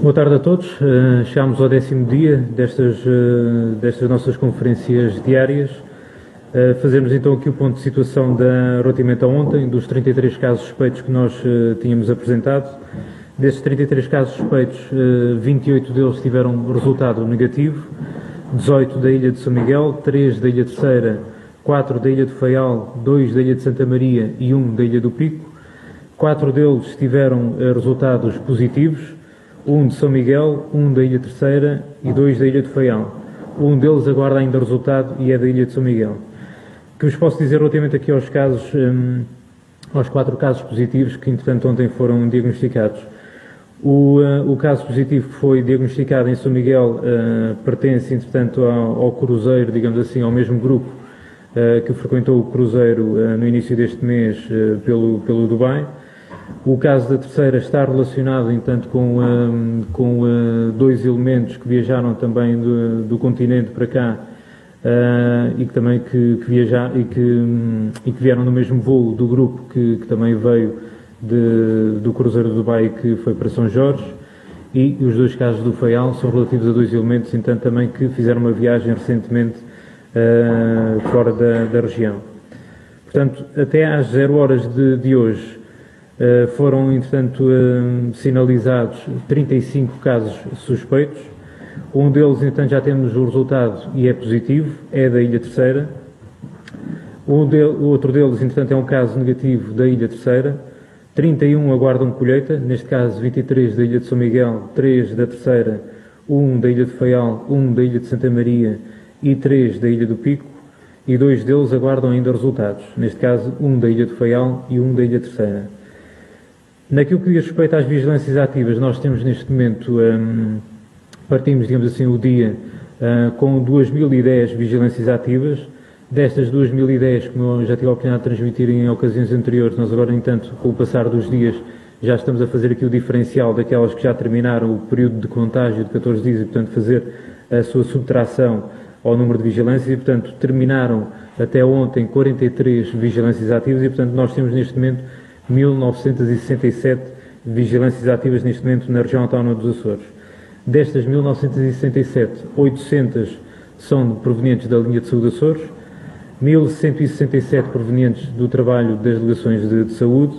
Boa tarde a todos. Chegámos ao 10º dia destas nossas conferências diárias. Fazemos então aqui o ponto de situação relativamente a ontem, dos 33 casos suspeitos que nós tínhamos apresentado. Destes 33 casos suspeitos, 28 deles tiveram resultado negativo, 18 da Ilha de São Miguel, 3 da Ilha Terceira, 4 da Ilha do Faial, 2 da Ilha de Santa Maria e 1 da Ilha do Pico. 4 deles tiveram resultados positivos, 1 de São Miguel, 1 da Ilha Terceira e 2 da Ilha do Faial. Um deles aguarda ainda resultado e é da Ilha de São Miguel. O que vos posso dizer relativamente aqui aos casos, aos 4 casos positivos que, entretanto, ontem foram diagnosticados. O caso positivo que foi diagnosticado em São Miguel pertence, entretanto, ao cruzeiro, digamos assim, ao mesmo grupo que frequentou o cruzeiro no início deste mês pelo Dubai. O caso da Terceira está relacionado, entanto, com 2 elementos que viajaram também do continente para cá e que também que vieram no mesmo voo do grupo que também veio do cruzeiro do Dubai, que foi para São Jorge. E os 2 casos do Faial são relativos a 2 elementos, entanto, também que fizeram uma viagem recentemente fora da região. Portanto, até às 0 horas de hoje, foram, entretanto, sinalizados 35 casos suspeitos. Um deles, entretanto, já temos o resultado e é positivo, é da Ilha Terceira. O outro deles, entretanto, é um caso negativo da Ilha Terceira. 31 aguardam colheita, neste caso 23 da Ilha de São Miguel, 3 da Terceira, 1 da Ilha de Faial, 1 da Ilha de Santa Maria e 3 da Ilha do Pico. E 2 deles aguardam ainda resultados, neste caso 1 da Ilha de Faial e 1 da Ilha Terceira. Naquilo que diz respeito às vigilâncias ativas, nós temos neste momento, partimos, digamos assim, o dia com 2010 vigilâncias ativas. Destas 2010, como eu já tive a oportunidade de transmitir em ocasiões anteriores, nós agora, no entanto, com o passar dos dias, já estamos a fazer aqui o diferencial daquelas que já terminaram o período de contágio de 14 dias e, portanto, fazer a sua subtração ao número de vigilâncias e, portanto, terminaram até ontem 43 vigilâncias ativas e, portanto, nós temos neste momento 1967 vigilâncias ativas neste momento na região autónoma dos Açores. Destas 1967, 800 são provenientes da linha de saúde Açores, 1167 provenientes do trabalho das delegações de saúde,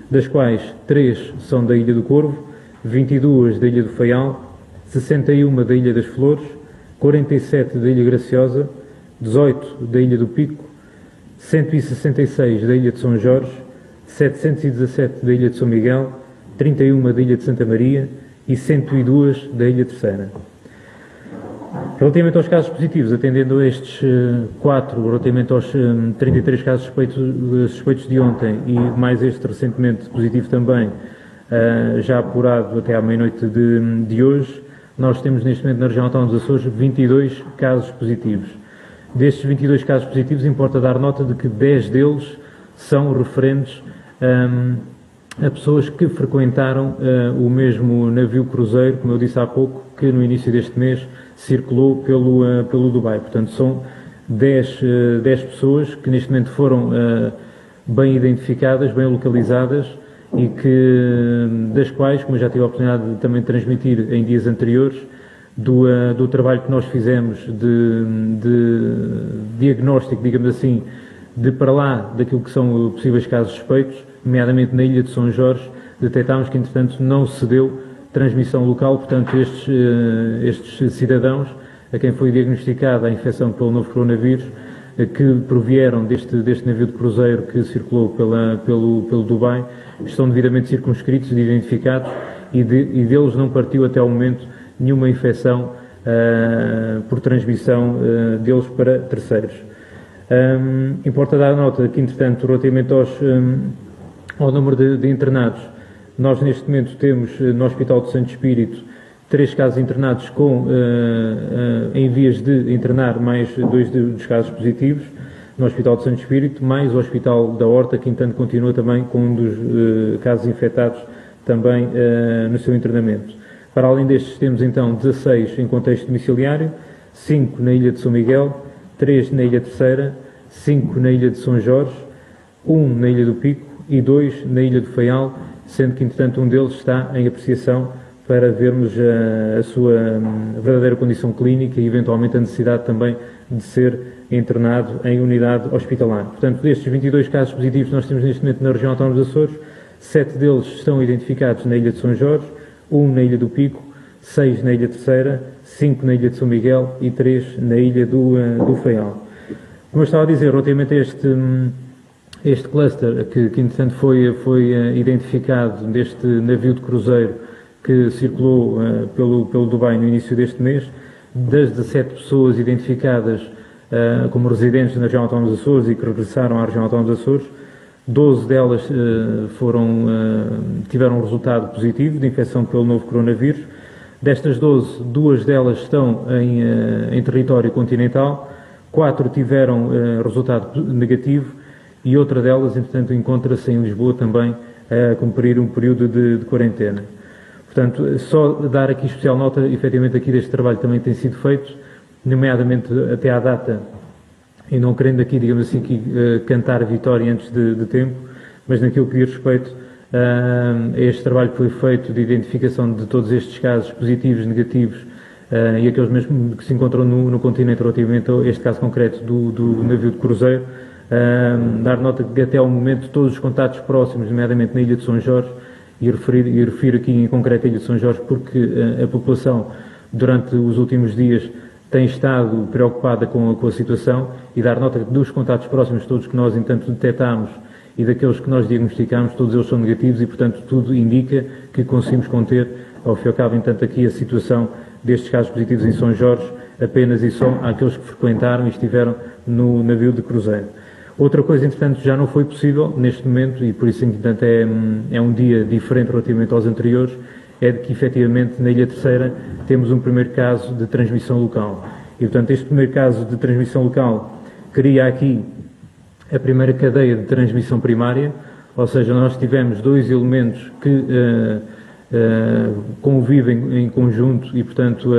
das quais 3 são da Ilha do Corvo, 22 da Ilha do Faial, 61 da Ilha das Flores, 47 da Ilha Graciosa, 18 da Ilha do Pico, 166 da Ilha de São Jorge, 717 da Ilha de São Miguel, 31 da Ilha de Santa Maria e 102 da Ilha Terceira. Relativamente aos casos positivos, atendendo a estes 4, relativamente aos 33 casos suspeitos de ontem e mais este recentemente positivo também, já apurado até à meia-noite de hoje, nós temos neste momento na região autónoma dos Açores 22 casos positivos. Destes 22 casos positivos, importa dar nota de que 10 deles são referentes a pessoas que frequentaram o mesmo navio cruzeiro, como eu disse há pouco, que no início deste mês circulou pelo Dubai. Portanto, são 10 pessoas que neste momento foram bem identificadas, bem localizadas e das quais, como eu já tive a oportunidade de também transmitir em dias anteriores, do trabalho que nós fizemos de diagnóstico, digamos assim, de para lá daquilo que são possíveis casos suspeitos, nomeadamente na Ilha de São Jorge, detectámos que, entretanto, não se deu transmissão local, portanto, estes cidadãos a quem foi diagnosticada a infecção pelo novo coronavírus, que provieram deste navio de cruzeiro que circulou pelo Dubai, estão devidamente circunscritos e identificados e deles não partiu até ao momento nenhuma infecção por transmissão deles para terceiros. Importa dar nota que, entretanto, relativamente ao número de internados, nós neste momento temos no Hospital de Santo Espírito 3 casos internados em vias de internar mais 2 dos casos positivos no Hospital de Santo Espírito, mais o Hospital da Horta, que entanto continua também com um dos casos infectados também no seu internamento. Para além destes temos então 16 em contexto domiciliário, 5 na Ilha de São Miguel, 3 na Ilha Terceira, 5 na Ilha de São Jorge, 1 na Ilha do Pico e 2 na Ilha do Faial, sendo que, entretanto, um deles está em apreciação para vermos a sua verdadeira condição clínica e, eventualmente, a necessidade também de ser internado em unidade hospitalar. Portanto, destes 22 casos positivos que nós temos neste momento na região autónoma dos Açores, 7 deles estão identificados na Ilha de São Jorge, 1 na Ilha do Pico, 6 na Ilha Terceira, 5 na Ilha de São Miguel e 3 na Ilha do Faial. Como eu estava a dizer, relativamente a este cluster que entretanto foi identificado deste navio de cruzeiro que circulou pelo Dubai no início deste mês, das 17 pessoas identificadas como residentes na região autónoma dos Açores e que regressaram à região autónoma dos Açores, 12 delas tiveram um resultado positivo de infecção pelo novo coronavírus. Destas 12, 2 delas estão em território continental, 4 tiveram resultado negativo e outra delas, entretanto, encontra-se em Lisboa também a cumprir um período de quarentena. Portanto, só dar aqui especial nota, efetivamente, aqui deste trabalho também tem sido feito, nomeadamente até à data, e não querendo aqui, digamos assim, cantar vitória antes de tempo, mas naquilo que diz respeito a este trabalho que foi feito de identificação de todos estes casos positivos, negativos e aqueles mesmo que se encontram no continente relativamente a este caso concreto do navio de cruzeiro, dar nota que até ao momento todos os contactos próximos, nomeadamente na Ilha de São Jorge, e refiro aqui em concreto a Ilha de São Jorge porque a população durante os últimos dias tem estado preocupada com a situação, e dar nota que dos contactos próximos, todos que nós entanto detectámos e daqueles que nós diagnosticámos, todos eles são negativos e, portanto, tudo indica que conseguimos conter, ao fim e ao cabo, entanto, aqui a situação destes casos positivos em São Jorge, apenas e só àqueles que frequentaram e estiveram no navio de cruzeiro. Outra coisa, entretanto, já não foi possível neste momento, e por isso, entretanto, é um dia diferente relativamente aos anteriores, é de que, efetivamente, na Ilha Terceira temos um primeiro caso de transmissão local. E, portanto, este primeiro caso de transmissão local cria aqui a primeira cadeia de transmissão primária, ou seja, nós tivemos 2 elementos que convivem em conjunto e, portanto,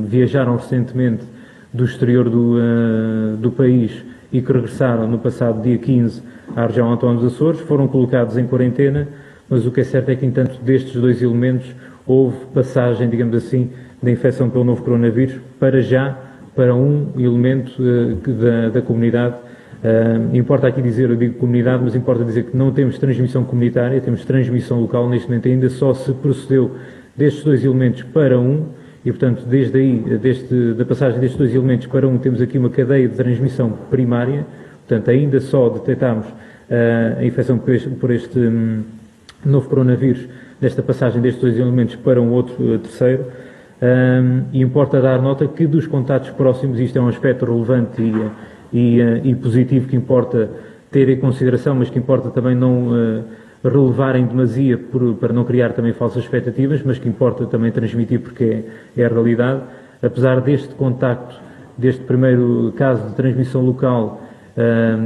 viajaram recentemente do exterior do país e que regressaram no passado dia 15 à região autónoma dos Açores, foram colocados em quarentena, mas o que é certo é que, entanto, destes 2 elementos houve passagem, digamos assim, da infecção pelo novo coronavírus para um elemento da comunidade. Importa aqui dizer, eu digo comunidade, mas importa dizer que não temos transmissão comunitária, temos transmissão local. Neste momento ainda só se procedeu destes 2 elementos para um, e portanto desde aí, da passagem destes 2 elementos para um, temos aqui uma cadeia de transmissão primária, portanto ainda só detectámos a infecção por este novo coronavírus, desta passagem destes 2 elementos para um outro terceiro. E importa dar nota que dos contactos próximos, isto é um aspecto relevante e positivo que importa ter em consideração, mas que importa também não relevar em demasia para não criar também falsas expectativas, mas que importa também transmitir porque é a realidade. Apesar deste contacto, deste primeiro caso de transmissão local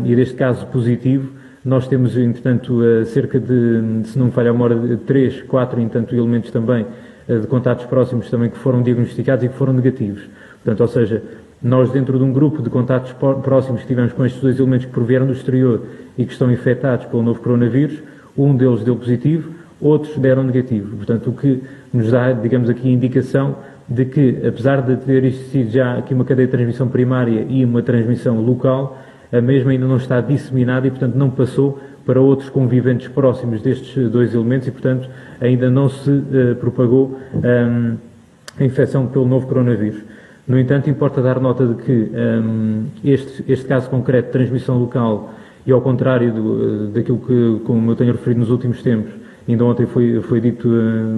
e deste caso positivo, nós temos, entretanto, cerca de, se não me falha a memória, 3, 4, entanto, elementos também de contactos próximos também que foram diagnosticados e que foram negativos. Portanto, ou seja, nós dentro de um grupo de contactos próximos que tivemos com estes 2 elementos que provieram do exterior e que estão infectados pelo novo coronavírus, um deles deu positivo, outros deram negativo. Portanto, o que nos dá, digamos aqui, a indicação de que, apesar de ter existido já aqui uma cadeia de transmissão primária e uma transmissão local, a mesma ainda não está disseminada e, portanto, não passou para outros conviventes próximos destes 2 elementos e, portanto, ainda não se propagou a infecção pelo novo coronavírus. No entanto, importa dar nota de que este caso concreto de transmissão local, e ao contrário daquilo que, como eu tenho referido nos últimos tempos, ainda ontem foi dito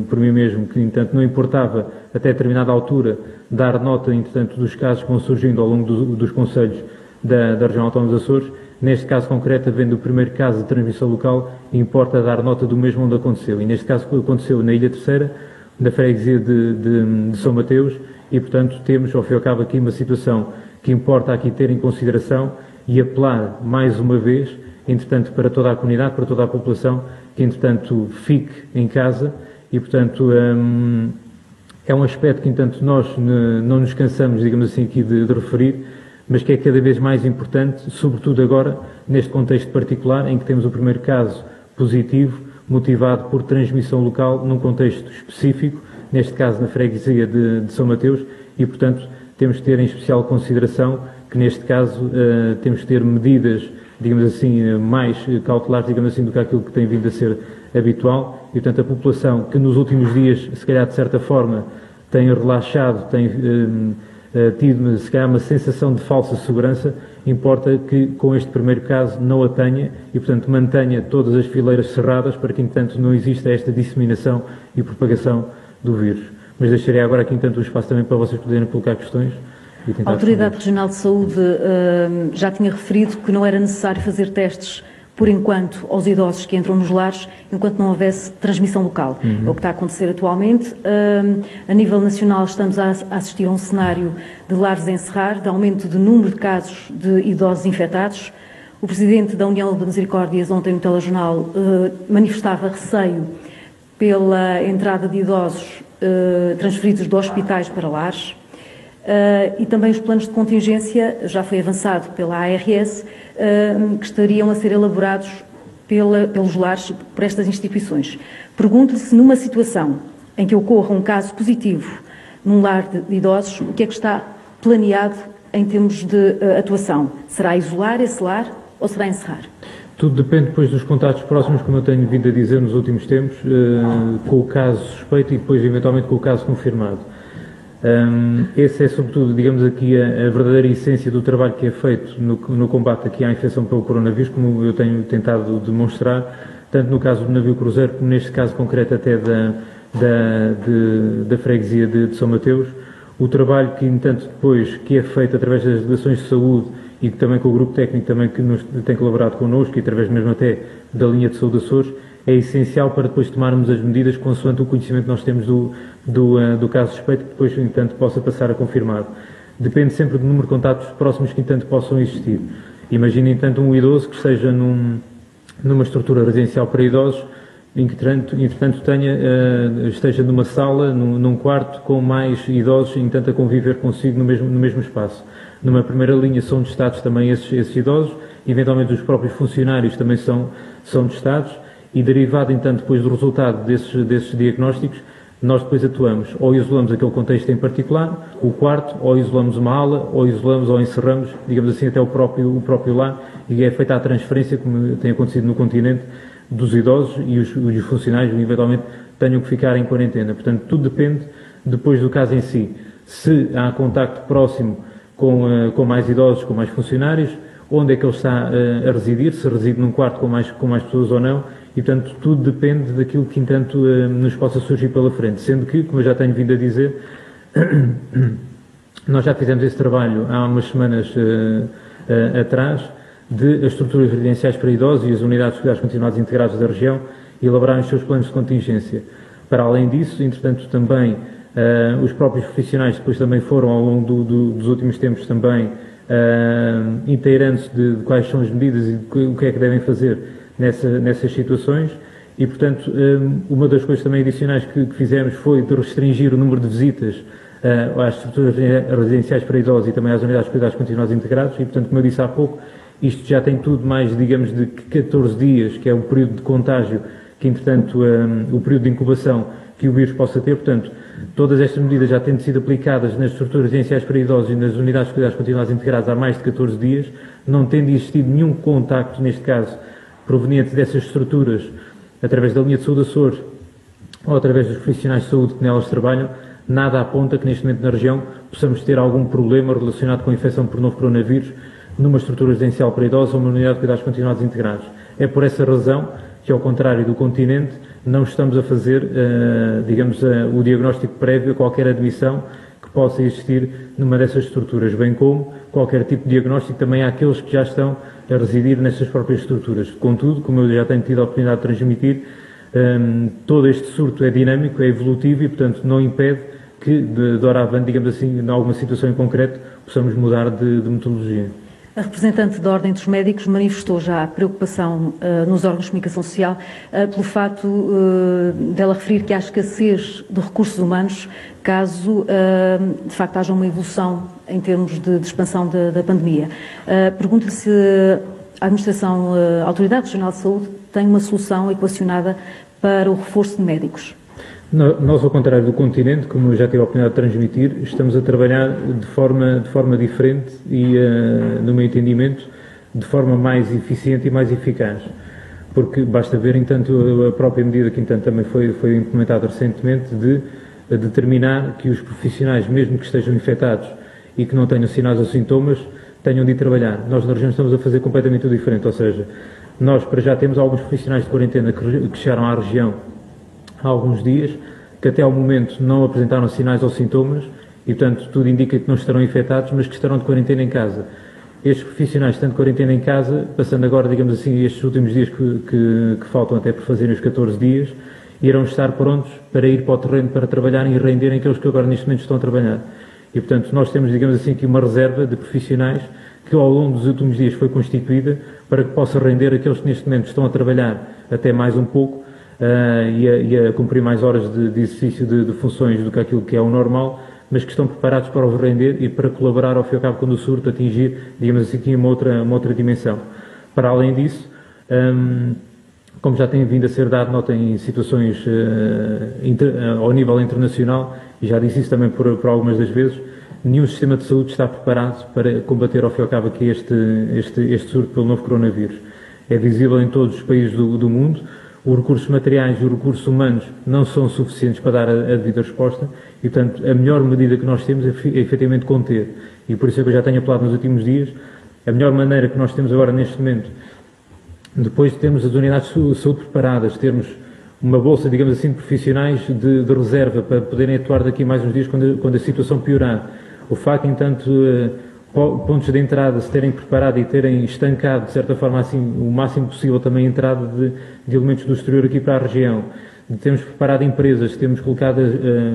por mim mesmo, que, entanto, não importava, até determinada altura, dar nota, entretanto, dos casos que vão surgindo ao longo dos concelhos da região autónoma dos Açores. Neste caso concreto, havendo o primeiro caso de transmissão local, importa dar nota do mesmo onde aconteceu. E neste caso aconteceu na Ilha Terceira, na freguesia de São Mateus, e, portanto, temos, ao fim e ao cabo, aqui uma situação que importa aqui ter em consideração e apelar, mais uma vez, entretanto, para toda a comunidade, para toda a população, que, entretanto, fique em casa e, portanto, é um aspecto que, entanto, nós não nos cansamos, digamos assim, aqui de referir, mas que é cada vez mais importante, sobretudo agora, neste contexto particular, em que temos o primeiro caso positivo, motivado por transmissão local, num contexto específico, neste caso na freguesia de São Mateus, e, portanto, temos que ter em especial consideração que, neste caso, temos que ter medidas, digamos assim, mais cautelares, digamos assim, do que aquilo que tem vindo a ser habitual, e, portanto, a população que nos últimos dias, se calhar, de certa forma, tem relaxado, tem tido, se calhar, uma sensação de falsa segurança, importa que, com este primeiro caso, não a tenha e, portanto, mantenha todas as fileiras cerradas para que, entanto, não exista esta disseminação e propagação do vírus. Mas deixarei agora aqui, entanto, o espaço também para vocês poderem colocar questões e tentar A Autoridade Regional de Saúde já tinha referido que não era necessário fazer testes, por enquanto, aos idosos que entram nos lares, enquanto não houvesse transmissão local. É o que está a acontecer atualmente. A nível nacional, estamos a assistir a um cenário de lares a encerrar, de aumento de número de casos de idosos infectados. O Presidente da União de Misericórdias, ontem no telejornal, manifestava receio pela entrada de idosos transferidos de hospitais para lares. E também os planos de contingência, já foi avançado pela ARS, que estariam a ser elaborados pelos lares, por estas instituições. Pergunto-lhe se numa situação em que ocorra um caso positivo num lar de idosos, o que é que está planeado em termos de atuação? Será isolar esse lar ou será encerrar? Tudo depende depois dos contactos próximos, como eu tenho vindo a dizer nos últimos tempos, com o caso suspeito e depois eventualmente com o caso confirmado. Esse é sobretudo, digamos aqui, a verdadeira essência do trabalho que é feito no combate aqui à infecção pelo coronavírus, como eu tenho tentado demonstrar, tanto no caso do navio cruzeiro, como neste caso concreto até da freguesia de São Mateus. O trabalho que, entanto, depois, que é feito através das delegações de saúde e também com o grupo técnico também que tem colaborado connosco e através mesmo até da linha de saúde Açores, é essencial para depois tomarmos as medidas consoante o conhecimento que nós temos do caso suspeito, que depois, entanto, possa passar a confirmado. Depende sempre do número de contatos próximos que, entanto, possam existir. Imagine, entanto, um idoso que esteja numa estrutura residencial para idosos, entretanto esteja numa sala, num quarto, com mais idosos, entanto, a conviver consigo no mesmo espaço. Numa primeira linha são testados também esses idosos, eventualmente os próprios funcionários também são testados, e derivado, entanto, depois do resultado desses diagnósticos, nós depois atuamos, ou isolamos aquele contexto em particular, o quarto, ou isolamos uma ala, ou isolamos ou encerramos, digamos assim, até o próprio lar, e é feita a transferência, como tem acontecido no continente, dos idosos e os funcionários, eventualmente, tenham que ficar em quarentena. Portanto, tudo depende, depois do caso em si, se há contacto próximo com mais idosos, com mais funcionários, onde é que ele está a residir, se reside num quarto com mais pessoas ou não, e, portanto, tudo depende daquilo que, entanto, nos possa surgir pela frente. Sendo que, como eu já tenho vindo a dizer, nós já fizemos esse trabalho há umas semanas atrás, de as estruturas residenciais para idosos e as unidades de cuidados continuados integrados da região elaborarem os seus planos de contingência. Para além disso, entretanto, também os próprios profissionais depois também foram, ao longo dos últimos tempos, também inteirando-se de quais são as medidas e o que é que devem fazer nessas situações, e, portanto, uma das coisas também adicionais que fizemos foi de restringir o número de visitas às estruturas residenciais para idosos e também às unidades de cuidados continuados integrados, e, portanto, como eu disse há pouco, isto já tem tudo mais, digamos, de 14 dias, que é o período de contágio, que, entretanto, o período de incubação que o vírus possa ter. Portanto, todas estas medidas já têm sido aplicadas nas estruturas residenciais para idosos e nas unidades de cuidados continuados integrados há mais de 14 dias, não tendo existido nenhum contacto, neste caso, proveniente dessas estruturas, através da linha de saúde Açores ou através dos profissionais de saúde que nelas trabalham, nada aponta que neste momento na região possamos ter algum problema relacionado com a infecção por novo coronavírus numa estrutura residencial para idosos ou uma unidade de cuidados continuados integrados. É por essa razão que, ao contrário do continente, não estamos a fazer, digamos, o diagnóstico prévio a qualquer admissão que possa existir numa dessas estruturas, bem como qualquer tipo de diagnóstico também àqueles que já estão a residir nessas próprias estruturas. Contudo, como eu já tenho tido a oportunidade de transmitir, todo este surto é dinâmico, é evolutivo e, portanto, não impede que, de hora avante, digamos assim, em alguma situação em concreto, possamos mudar de metodologia. A representante da Ordem dos Médicos manifestou já a preocupação nos órgãos de comunicação social pelo facto dela referir que há escassez de recursos humanos caso, de facto, haja uma evolução em termos de expansão da pandemia. Pergunto-lhe se a Administração, a Autoridade Regional de Saúde, tem uma solução equacionada para o reforço de médicos. Nós, ao contrário do continente, como eu já tive a oportunidade de transmitir, estamos a trabalhar de forma diferente e, no meu entendimento, de forma mais eficiente e mais eficaz. Porque basta ver, entanto, a própria medida que, entanto, também foi implementada recentemente de determinar que os profissionais, mesmo que estejam infectados e que não tenham sinais ou sintomas, tenham de ir trabalhar. Nós, na região, estamos a fazer completamente o diferente, ou seja, nós, para já, temos alguns profissionais de quarentena que chegaram à região há alguns dias, que até ao momento não apresentaram sinais ou sintomas e, portanto, tudo indica que não estarão infectados, mas que estarão de quarentena em casa. Estes profissionais estão de quarentena em casa, passando agora, digamos assim, estes últimos dias que faltam até por fazerem os 14 dias, irão estar prontos para ir para o terreno para trabalharem e renderem aqueles que agora neste momento estão a trabalhar. E, portanto, nós temos, digamos assim, aqui uma reserva de profissionais que ao longo dos últimos dias foi constituída para que possa render aqueles que neste momento estão a trabalhar até mais um pouco e a cumprir mais horas de exercício de funções do que aquilo que é o normal, mas que estão preparados para o render e para colaborar ao fim e ao cabo quando o surto atingir, digamos assim, aqui uma outra dimensão. Para além disso, como já tem vindo a ser dado nota em situações ao nível internacional, e já disse isso também por algumas das vezes, nenhum sistema de saúde está preparado para combater ao fim e ao cabo aqui este surto pelo novo coronavírus. É visível em todos os países do mundo. Os recursos materiais e os recursos humanos não são suficientes para dar a devida resposta e, portanto, a melhor medida que nós temos é efetivamente conter. E por isso é que eu já tenho apelado nos últimos dias, a melhor maneira que nós temos agora neste momento, depois de termos as unidades de saúde preparadas, termos uma bolsa, digamos assim, de profissionais de reserva para poderem atuar daqui a mais uns dias quando a situação piorar. O facto, entanto, pontos de entrada se terem preparado e terem estancado, de certa forma, assim, o máximo possível também a entrada de elementos do exterior aqui para a região, de termos preparado empresas, de termos colocado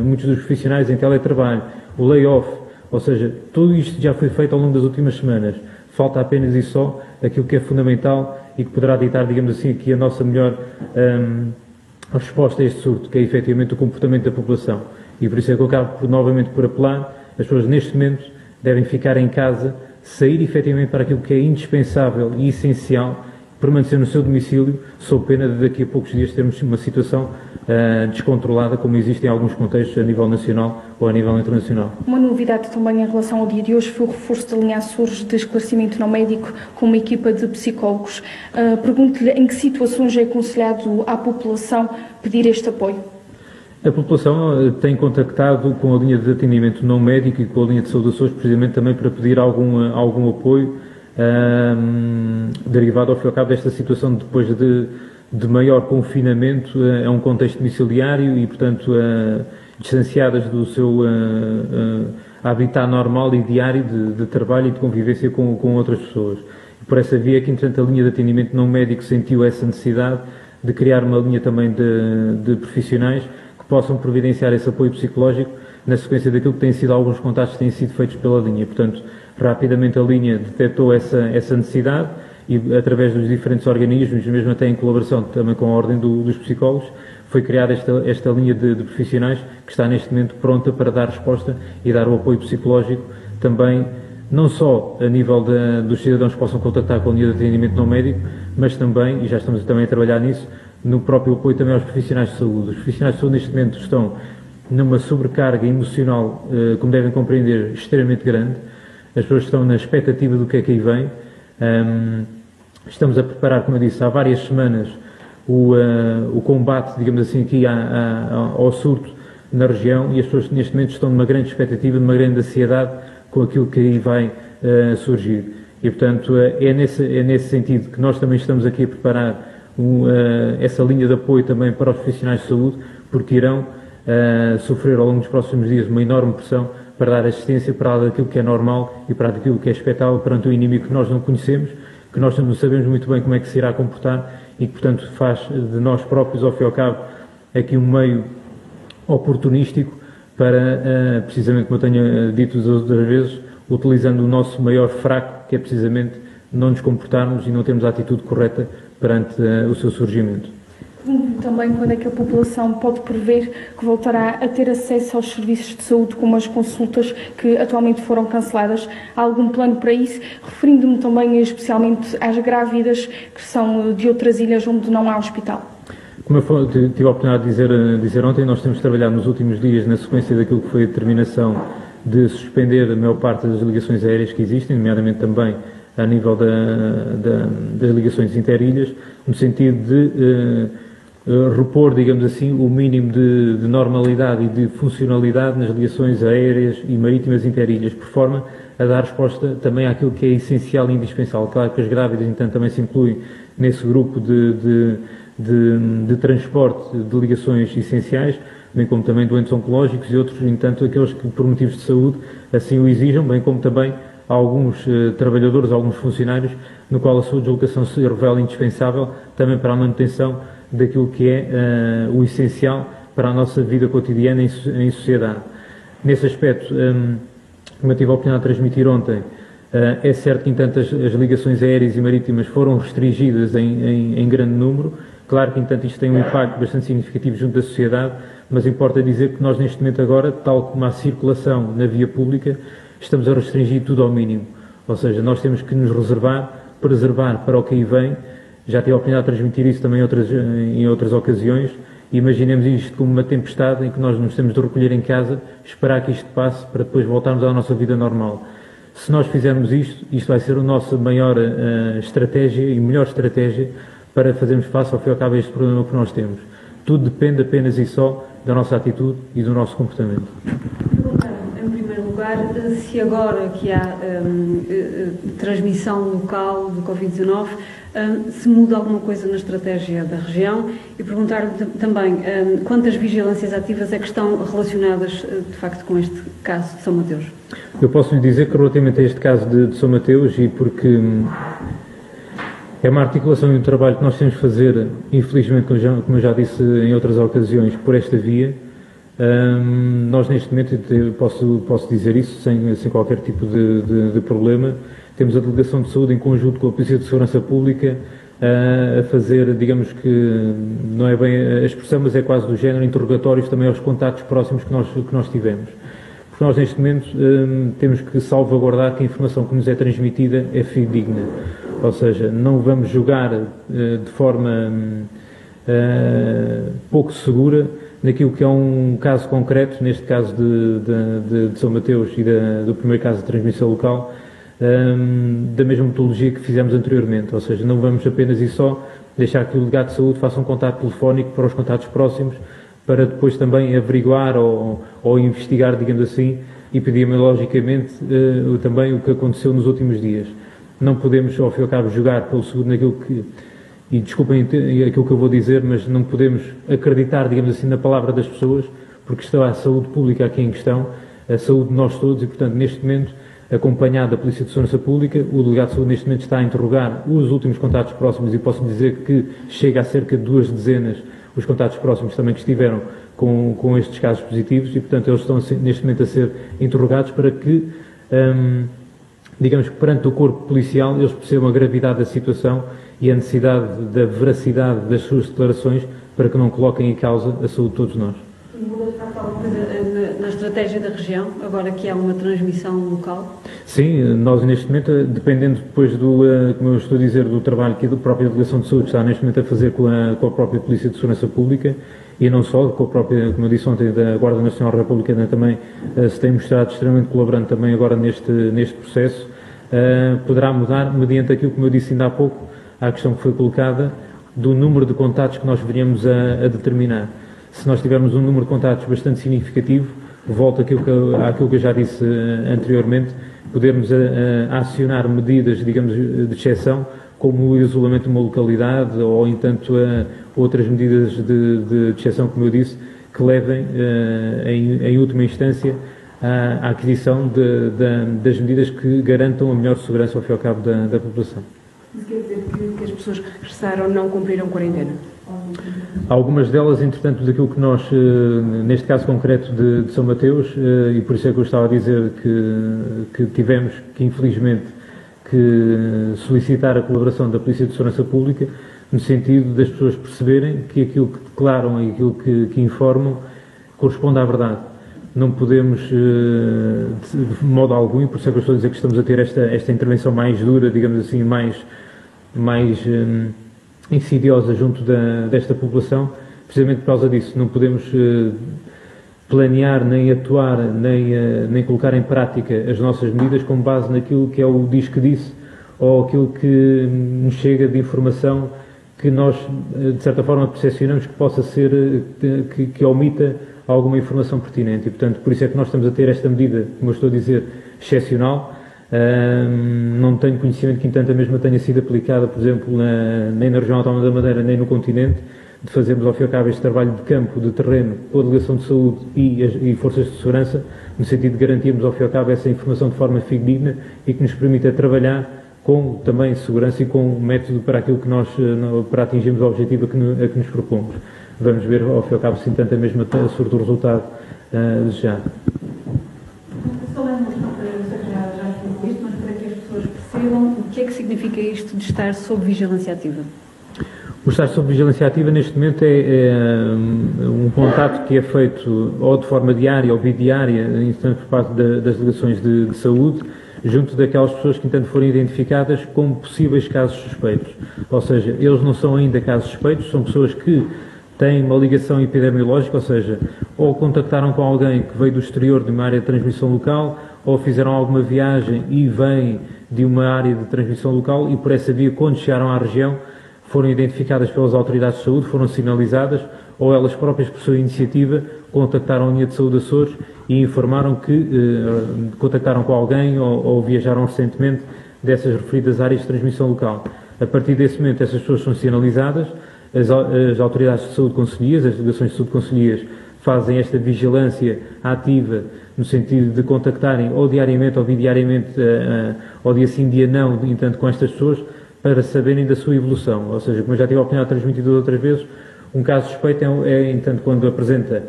muitos dos profissionais em teletrabalho, o layoff, ou seja, tudo isto já foi feito ao longo das últimas semanas. Falta apenas e só aquilo que é fundamental e que poderá ditar, digamos assim, aqui a nossa melhor resposta a este surto, que é efetivamente o comportamento da população. E por isso é que eu acabo novamente por apelar, as pessoas neste momento devem ficar em casa, sair efetivamente para aquilo que é indispensável e essencial, permanecer no seu domicílio, sob pena de daqui a poucos dias termos uma situação descontrolada, como existe em alguns contextos a nível nacional ou a nível internacional. Uma novidade também em relação ao dia de hoje foi o reforço da linha Açores de esclarecimento não médico com uma equipa de psicólogos. Pergunto-lhe em que situações é aconselhado à população pedir este apoio? A população tem contactado com a linha de atendimento não médico e com a linha de saúde Açores, precisamente também para pedir algum apoio derivado ao fim e ao cabo desta situação depois de maior confinamento a um contexto domiciliário e, portanto, distanciadas do seu habitat normal e diário de trabalho e de convivência com outras pessoas. E por essa via que, entretanto, a linha de atendimento não médico sentiu essa necessidade de criar uma linha também de profissionais que possam providenciar esse apoio psicológico na sequência daquilo que têm sido alguns contactos que têm sido feitos pela linha. Portanto, rapidamente a linha detectou essa necessidade e, através dos diferentes organismos, mesmo até em colaboração também com a Ordem dos Psicólogos, foi criada esta linha de profissionais que está neste momento pronta para dar resposta e dar o apoio psicológico também, não só a nível dos cidadãos que possam contactar com a linha de atendimento não médico, mas também, e já estamos também a trabalhar nisso, no próprio apoio também aos profissionais de saúde. Os profissionais de saúde neste momento estão numa sobrecarga emocional, como devem compreender, extremamente grande. As pessoas estão na expectativa do que é que aí vem. Estamos a preparar, como eu disse, há várias semanas o combate, digamos assim, aqui ao surto na região e as pessoas neste momento estão numa grande expectativa, numa grande ansiedade com aquilo que aí vai surgir. E, portanto, é nesse sentido que nós também estamos aqui a preparar essa linha de apoio também para os profissionais de saúde, porque irão sofrer ao longo dos próximos dias uma enorme pressão para dar assistência para aquilo que é normal e para aquilo que é expectável perante um inimigo que nós não conhecemos, que nós não sabemos muito bem como é que se irá comportar e que, portanto, faz de nós próprios, ao fim e ao cabo, aqui um meio oportunístico para, precisamente como eu tenho dito das outras vezes, utilizando o nosso maior fraco, que é precisamente não nos comportarmos e não termos a atitude correta perante o seu surgimento. Também quando é que a população pode prever que voltará a ter acesso aos serviços de saúde, como as consultas que atualmente foram canceladas? Há algum plano para isso? Referindo-me também especialmente às grávidas que são de outras ilhas onde não há hospital. Como eu tive a oportunidade de dizer ontem, nós temos trabalhado nos últimos dias na sequência daquilo que foi a determinação de suspender a maior parte das ligações aéreas que existem, nomeadamente também a nível das ligações interilhas, no sentido de repor, digamos assim, o mínimo de normalidade e de funcionalidade nas ligações aéreas e marítimas interilhas, por forma a dar resposta também àquilo que é essencial e indispensável. Claro que as grávidas, então, também se incluem nesse grupo de transporte de ligações essenciais, bem como também doentes oncológicos e outros, no entanto, aqueles que por motivos de saúde assim o exijam, bem como também alguns trabalhadores, alguns funcionários, no qual a sua deslocação se revela indispensável também para a manutenção daquilo que é o essencial para a nossa vida cotidiana em sociedade. Nesse aspecto, como eu tive a oportunidade de transmitir ontem, é certo que, entanto, as ligações aéreas e marítimas foram restringidas em grande número. Claro que, entanto, isto tem um impacto bastante significativo junto da sociedade, mas importa dizer que nós, neste momento agora, tal como a circulação na via pública, estamos a restringir tudo ao mínimo. Ou seja, nós temos que nos preservar para o que aí vem. Já tive a oportunidade de transmitir isso também em outras ocasiões. Imaginemos isto como uma tempestade em que nós nos temos de recolher em casa, esperar que isto passe para depois voltarmos à nossa vida normal. Se nós fizermos isto vai ser a nossa maior estratégia e melhor estratégia para fazermos face ao fim e ao cabo a este problema que nós temos. Tudo depende apenas e só da nossa atitude e do nosso comportamento. Em primeiro lugar, se agora que há transmissão local do Covid-19, se muda alguma coisa na estratégia da região, e perguntar também quantas vigilâncias ativas é que estão relacionadas de facto com este caso de São Mateus. Eu posso lhe dizer que relativamente a este caso de São Mateus, e porque é uma articulação e um trabalho que nós temos de fazer, infelizmente, como eu já disse em outras ocasiões, por esta via, nós neste momento, posso dizer isso sem qualquer tipo de problema, temos a Delegação de Saúde em conjunto com a Polícia de Segurança Pública a fazer, digamos que, não é bem a expressão, mas é quase do género, interrogatórios também aos contactos próximos que nós tivemos. Porque nós neste momento temos que salvaguardar que a informação que nos é transmitida é fidedigna. Ou seja, não vamos julgar de forma pouco segura naquilo que é um caso concreto, neste caso de São Mateus e do primeiro caso de transmissão local, da mesma metodologia que fizemos anteriormente. Ou seja, não vamos apenas e só deixar que o delegado de saúde faça um contato telefónico para os contatos próximos, para depois também averiguar ou investigar, digamos assim, epidemiologicamente também o que aconteceu nos últimos dias. Não podemos, ao fim e ao cabo, jogar pelo seguro naquilo que, e desculpem aquilo que eu vou dizer, mas não podemos acreditar, digamos assim, na palavra das pessoas, porque está a saúde pública aqui em questão, a saúde de nós todos, e, portanto, neste momento, acompanhado da Polícia de Segurança Pública, o delegado de saúde neste momento está a interrogar os últimos contatos próximos, e posso dizer que chega a cerca de 2 dezenas os contatos próximos também que estiveram com estes casos positivos, e, portanto, eles estão neste momento a ser interrogados para que, digamos que perante o corpo policial, eles percebam a gravidade da situação e a necessidade da veracidade das suas declarações para que não coloquem em causa a saúde de todos nós. Na estratégia da região, agora que há uma transmissão local? Sim, nós neste momento, dependendo depois como eu estou a dizer, do trabalho que a própria Delegação de Saúde está neste momento a fazer com a própria Polícia de Segurança Pública, e não só, com a própria, como eu disse ontem, da Guarda Nacional Republicana também se tem mostrado extremamente colaborante também agora neste processo, poderá mudar mediante aquilo, como eu disse ainda há pouco, à questão que foi colocada do número de contatos que nós viríamos a determinar. Se nós tivermos um número de contatos bastante significativo, volto àquilo que eu já disse anteriormente, podermos acionar medidas, digamos, de exceção, como o isolamento de uma localidade ou, entanto, outras medidas de exceção, como eu disse, que levem, em última instância, à aquisição das medidas que garantam a melhor segurança ao fim e ao cabo da população. Isso quer dizer que as pessoas que regressaram não cumpriram quarentena? Algumas delas, entretanto, daquilo que nós, neste caso concreto de São Mateus, e por isso é que eu estava a dizer que tivemos que, infelizmente, que solicitar a colaboração da Polícia de Segurança Pública, no sentido das pessoas perceberem que aquilo que declaram e aquilo que informam corresponde à verdade. Não podemos, de modo algum, e por isso é que eu estou a dizer que estamos a ter esta intervenção mais dura, digamos assim, mais insidiosa junto desta população, precisamente por causa disso. Não podemos planear, nem atuar, nem colocar em prática as nossas medidas com base naquilo que é o diz que disse, ou aquilo que nos chega de informação que nós, de certa forma, percepcionamos que possa ser, que omita alguma informação pertinente. E, portanto, por isso é que nós estamos a ter esta medida, como eu estou a dizer, excepcional. Não tenho conhecimento que, entanto, a mesma tenha sido aplicada, por exemplo, nem na região autónoma da Madeira, nem no continente, de fazermos, ao fim e ao cabo, este trabalho de campo, de terreno, com a Delegação de Saúde e forças de segurança, no sentido de garantirmos, ao fim e ao cabo, essa informação de forma fidedigna e que nos permita trabalhar com também segurança e com método para aquilo que nós, para atingirmos o objetivo a que nos propomos. Vamos ver, ao fim e ao cabo, se entanto a mesma surte o resultado desejado. Falamos, já aqui isto, mas para que as pessoas percebam o que é que significa isto de estar sob vigilância ativa. O estar sob vigilância ativa, neste momento, é um contacto que é feito ou de forma diária ou bidiária, por parte das delegações de saúde, junto daquelas pessoas que, entanto, forem identificadas como possíveis casos suspeitos. Ou seja, eles não são ainda casos suspeitos, são pessoas que têm uma ligação epidemiológica, ou seja, ou contactaram com alguém que veio do exterior de uma área de transmissão local, ou fizeram alguma viagem e vêm de uma área de transmissão local e, por essa via, quando chegaram à região, foram identificadas pelas autoridades de saúde, foram sinalizadas, ou elas próprias, por sua iniciativa, contactaram a linha de saúde Açores e informaram que contactaram com alguém ou viajaram recentemente dessas referidas áreas de transmissão local. A partir desse momento, essas pessoas são sinalizadas, as autoridades de saúde concelhias, as delegações de saúde concelhias, fazem esta vigilância ativa no sentido de contactarem ou diariamente ou bidiariamente, ou dia sim, dia não, entanto, com estas pessoas, para saberem da sua evolução. Ou seja, como eu já tive a oportunidade de transmitir outras vezes, um caso suspeito entanto, quando apresenta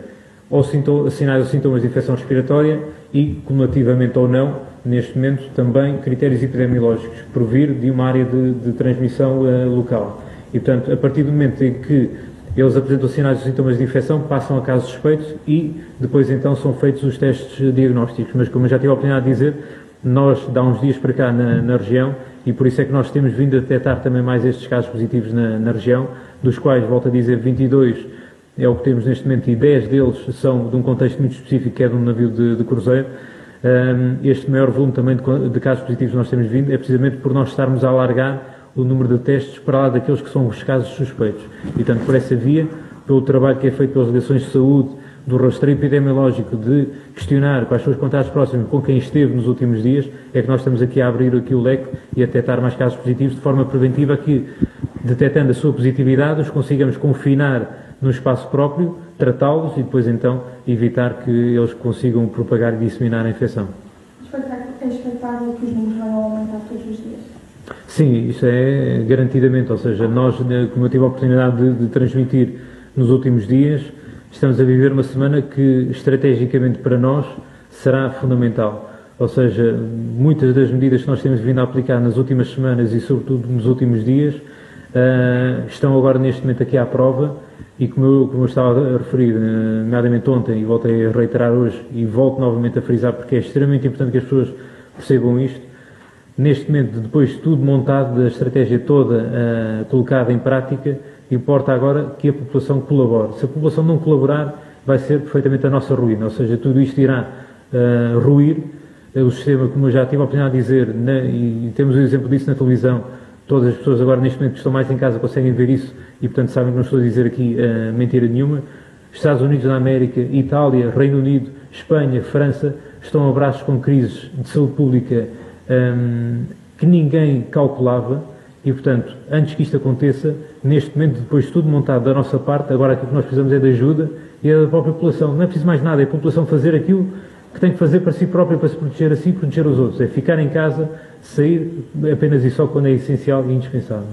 ou sinais ou sintomas de infecção respiratória e, cumulativamente ou não, neste momento, também critérios epidemiológicos, por vir de uma área de transmissão local. E, portanto, a partir do momento em que eles apresentam sinais ou sintomas de infecção, passam a casos suspeitos e depois, então, são feitos os testes diagnósticos. Mas, como eu já tive a oportunidade de dizer, nós, há uns dias para cá na região, e por isso é que nós temos vindo a detectar também mais estes casos positivos na região, dos quais, volto a dizer, 22 é o que temos neste momento e 10 deles são de um contexto muito específico, que é de um navio de cruzeiro. Este maior volume também de casos positivos que nós temos vindo é precisamente por nós estarmos a alargar o número de testes para lá daqueles que são os casos suspeitos. E, portanto, por essa via, pelo trabalho que é feito pelas delegações de saúde, do rastreio epidemiológico, de questionar quais são os contatos próximos com quem esteve nos últimos dias, é que nós estamos aqui a abrir aqui o leque e a detectar mais casos positivos de forma preventiva que, detectando a sua positividade, os consigamos confinar no espaço próprio, tratá-los e depois então evitar que eles consigam propagar e disseminar a infecção. É expectável que os números vão aumentar todos os dias? Sim, isso é garantidamente, ou seja, nós, como eu tive a oportunidade de transmitir nos últimos dias, estamos a viver uma semana que, estrategicamente para nós, será fundamental. Ou seja, muitas das medidas que nós temos vindo a aplicar nas últimas semanas e, sobretudo, nos últimos dias, estão agora, neste momento, aqui à prova e, como eu estava a referir, nomeadamente ontem, e voltei a reiterar hoje, e volto novamente a frisar, porque é extremamente importante que as pessoas percebam isto, neste momento, depois de tudo montado, da estratégia toda colocada em prática, importa agora que a população colabore. Se a população não colaborar, vai ser perfeitamente a nossa ruína, ou seja, tudo isto irá ruir o sistema, como eu já tive a oportunidade de dizer, e temos o exemplo disso na televisão. Todas as pessoas agora, neste momento, que estão mais em casa, conseguem ver isso e, portanto, sabem que não estou a dizer aqui mentira nenhuma. Estados Unidos da América, Itália, Reino Unido, Espanha, França, estão a braços com crises de saúde pública que ninguém calculava e, portanto, antes que isto aconteça, neste momento, depois de tudo montado da nossa parte, agora aquilo que nós precisamos é de ajuda e é da própria população. Não é preciso mais nada, é a população fazer aquilo que tem que fazer para si própria, para se proteger a si e proteger os outros. É ficar em casa, sair apenas e só quando é essencial e indispensável.